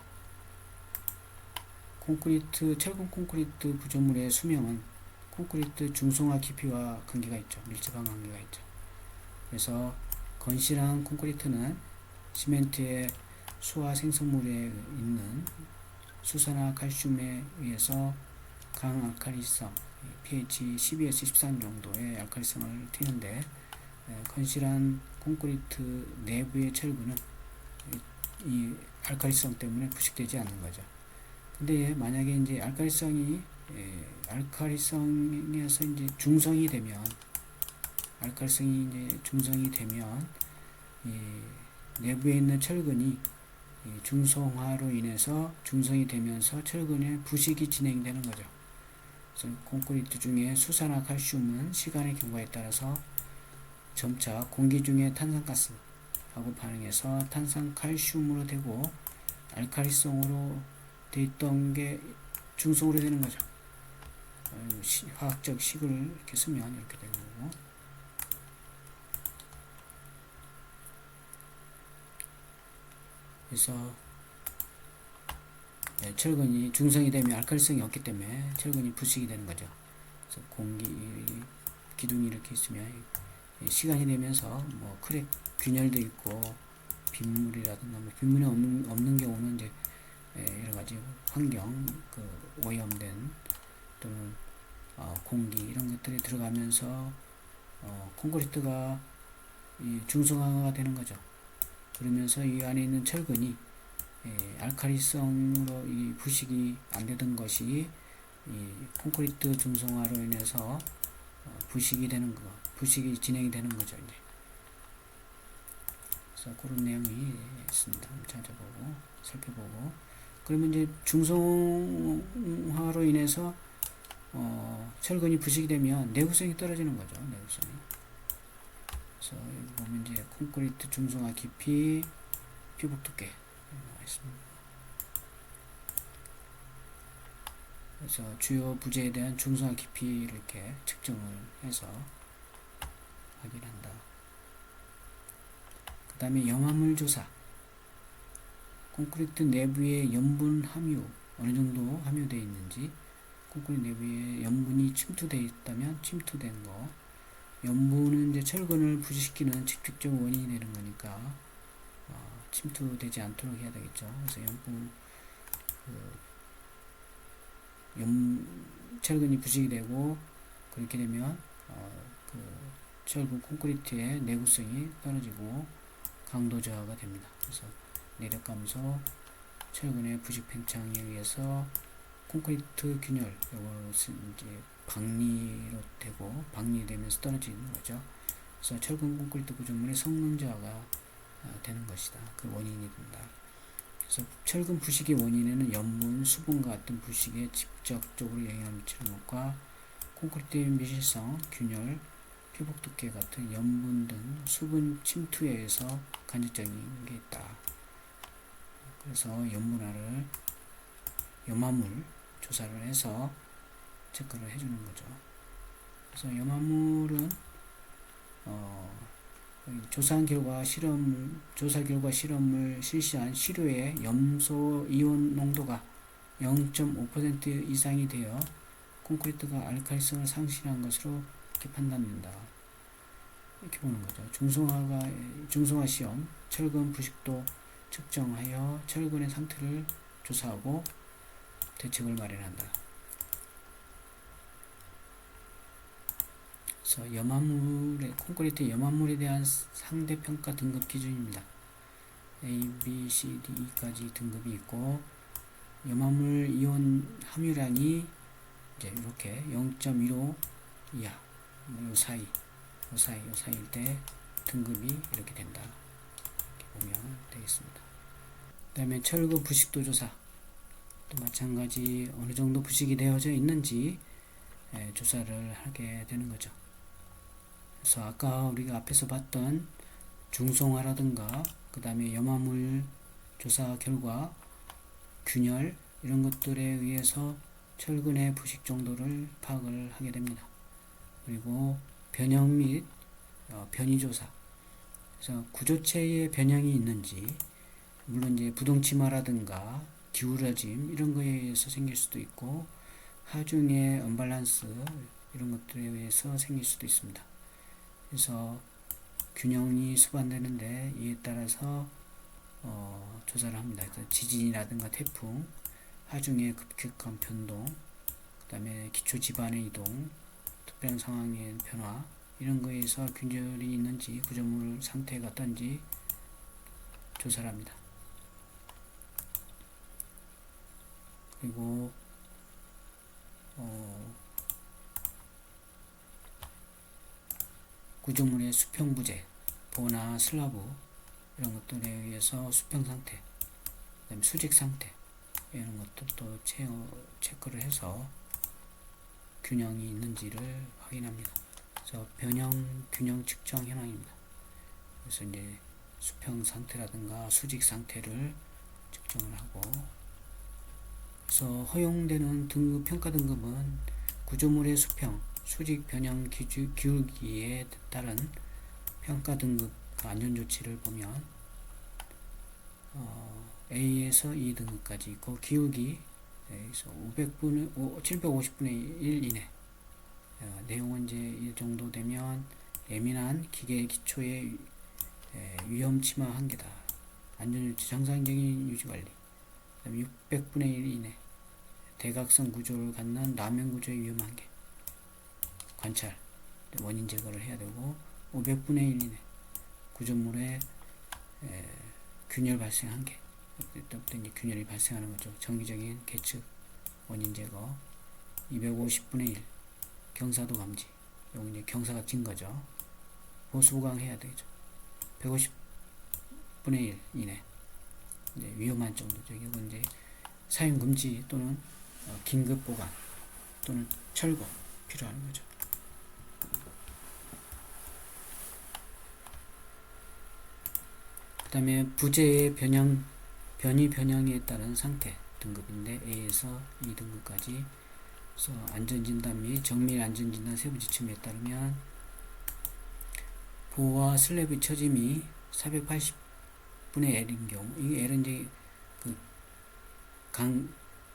철근 콘크리트 구조물의 수명은 콘크리트 중성화 깊이와 관계가 있죠. 밀집한 관계가 있죠. 그래서 건실한 콘크리트는 시멘트의 수화 생성물에 있는 수산화 칼슘에 의해서 강알칼리성, pH 12에서 13 정도의 알칼리성을 띠는데, 건실한 콘크리트 내부의 철근은 이 알칼리성 때문에 부식되지 않는 거죠. 근데 만약에 이제 알칼리성에서 이제 중성이 되면, 이 내부에 있는 철근이 중성화로 인해서 중성이 되면서 철근의 부식이 진행되는 거죠. 그래서 콘크리트 중에 수산화 칼슘은 시간의 경과에 따라서 점차 공기 중에 탄산가스하고 반응해서 탄산칼슘으로 되고 알칼리성으로 돼 있던 게 중성으로 되는 거죠. 화학적 식을 이렇게 쓰면 이렇게 되는 거고. 그래서 철근이 중성이 되면 알칼리성이 없기 때문에 철근이 부식이 되는 거죠. 그래서 기둥이 이렇게 있으면 시간이 되면서 뭐 크랙 균열도 있고 빗물이라든가 뭐 빗물이 없는 경우는 이제 여러 가지 환경 오염된 또는 공기 이런 것들이 들어가면서 콘크리트가 중성화가 되는 거죠. 그러면서 이 안에 있는 철근이 알칼리성으로 이 부식이 안 되던 것이 이 콘크리트 중성화로 인해서 부식이 진행이 되는 거죠. 이제. 그래서 그런 내용이 있습니다. 찾아보고 살펴보고. 그러면 이제 중성화로 인해서 철근이 부식이 되면 내구성이 떨어지는 거죠. 내구성이. 그래서 여기 보면 이제 콘크리트 중성화 깊이, 피복 두께 나와 있습니다. 그래서 주요 부재에 대한 중성화 깊이를 이렇게 측정을 해서 확인한다. 그 다음에 염화물 조사. 콘크리트 내부에 염분 함유 어느 정도 함유되어 있는지, 콘크리트 내부에 염분이 침투되어 있다면 침투된 거. 염분은 이제 철근을 부식시키는 직접적 원인이 되는 거니까 침투되지 않도록 해야 되겠죠. 그래서 철근이 부식이 되고 그렇게 되면 철근 콘크리트의 내구성이 떨어지고 강도 저하가 됩니다. 그래서 내력 감소, 철근의 부식 팽창에 의해서 콘크리트 균열, 이것은 이제 박리로 되고 박리되면서 떨어지는 거죠. 그래서 철근 콘크리트 구조물의 성능 저하가 되는 것이다. 그 원인이 된다. 그래서 철근 부식의 원인에는 염분, 수분과 같은 부식에 직접적으로 영향을 미치는 것과 콘크리트의 미실성, 균열, 피복 두께 같은 염분 등 수분 침투에 의해서 간접적인 게 있다. 그래서 염화물 조사를 해서 체크를 해주는 거죠. 그래서 염화물은 조사 결과 실험을 실시한 시료의 염소 이온 농도가 0.5% 이상이 되어 콘크리트가 알칼리성을 상실한 것으로 이렇게 판단된다. 이렇게 보는 거죠. 중성화 시험, 철근 부식도 측정하여 철근의 상태를 조사하고 대책을 마련한다. 그래서 콘크리트 염화물에 대한 상대평가 등급 기준입니다. A, B, C, D, E까지 등급이 있고, 염화물 이온 함유량이 이제 이렇게 0.15 이하, 요 사이일 때 등급이 이렇게 된다. 이렇게 보면 되겠습니다. 그 다음에 철근 부식도 조사. 또 마찬가지 어느 정도 부식이 되어져 있는지 조사를 하게 되는 거죠. 그래서 아까 우리가 앞에서 봤던 중성화라든가 그 다음에 염화물 조사 결과 균열 이런 것들에 의해서 철근의 부식 정도를 파악을 하게 됩니다. 그리고 변형 및 변이 조사. 그래서 구조체의 변형이 있는지, 물론 이제 부동치마라든가 기울어짐 이런 거에 의해서 생길 수도 있고, 하중의 언밸런스 이런 것들에 의해서 생길 수도 있습니다. 그래서 균형이 수반되는데 이에 따라서 조사를 합니다. 그래서 지진이라든가 태풍, 하중의 급격한 변동, 그 다음에 기초 지반의 이동, 특별한 상황의 변화 이런 거에 의해서 균열이 있는지 구조물 상태가 어떤지 조사를 합니다. 그리고 구조물의 수평 부재, 보나 슬라브 이런 것들에 의해서 수평 상태, 그다음에 수직 상태 이런 것들도 체크를 해서 균형이 있는지를 확인합니다. 그래서 변형 균형 측정 현황입니다. 그래서 이제 수평 상태라든가 수직 상태를 측정을 하고, 그래서 허용되는 등급 평가 등급은 구조물의 수평, 수직 변형 기울기에 따른 평가 등급 안전 조치를 보면 A에서 E 등급까지 있고, 기울기 750분의 1 이내. 내용은 이제 이 정도 되면 예민한 기계 기초의 위험 침하 한계다. 안전유지 정상적인 유지관리. 600분의 1 이내. 대각선 구조를 갖는 라면 구조의 위험 한계. 관찰. 원인 제거를 해야 되고, 500분의 1 이내. 구조물의 균열 발생 한계. 이때부터 이제 균열이 발생하는 거죠. 정기적인 계측, 원인 제거. 250분의 1. 경사도 감지. 요거 이제 경사가 진 거죠. 보수 보강해야 되죠. 150분의 1 이내. 이제 위험한 정도죠. 이건 이제 사용 금지 또는 긴급 보강 또는 철거 필요한 거죠. 그 다음에 부재의 변이 변형에 따른 상태 등급인데 A에서 E 등급까지. 그래서 안전진단 및 정밀 안전진단 세부 지침에 따르면 보와 슬랩의 처짐이 480분의 L인 경우, 이게 L은 이제 그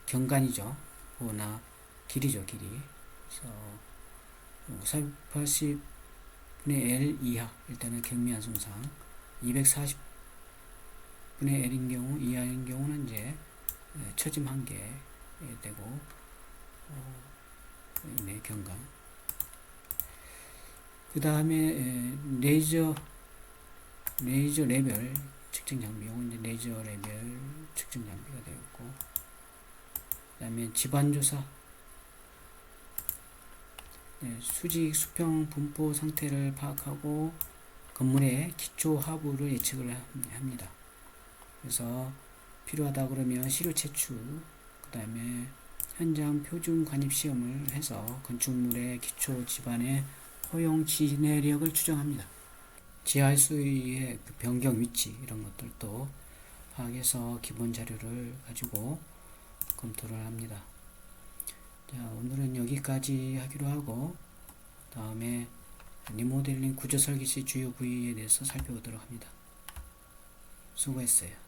경간이죠. 보나 길이죠, 길이. 그래서 480분의 L 이하, 일단은 경미한 손상. 240분의 L인 경우, 이하인 경우는 이제 처짐 한계 되고, 네, 경감. 그 다음에 레이저 레벨 측정 장비, 이건 이제 레이저 레벨 측정 장비가 되었고, 그 다음에 집안조사, 수직 수평 분포 상태를 파악하고 건물의 기초 하부를 예측을 합니다. 그래서 필요하다 그러면 시료 채축, 그 다음에 현장 표준 관입 시험을 해서 건축물의 기초 지반의 허용 지내력을 추정합니다. 지하수의 그 변경 위치 이런 것들도 파악해서 기본 자료를 가지고 검토를 합니다. 자, 오늘은 여기까지 하기로 하고, 다음에 리모델링 구조 설계 시 주요 부위에 대해서 살펴보도록 합니다. 수고했어요.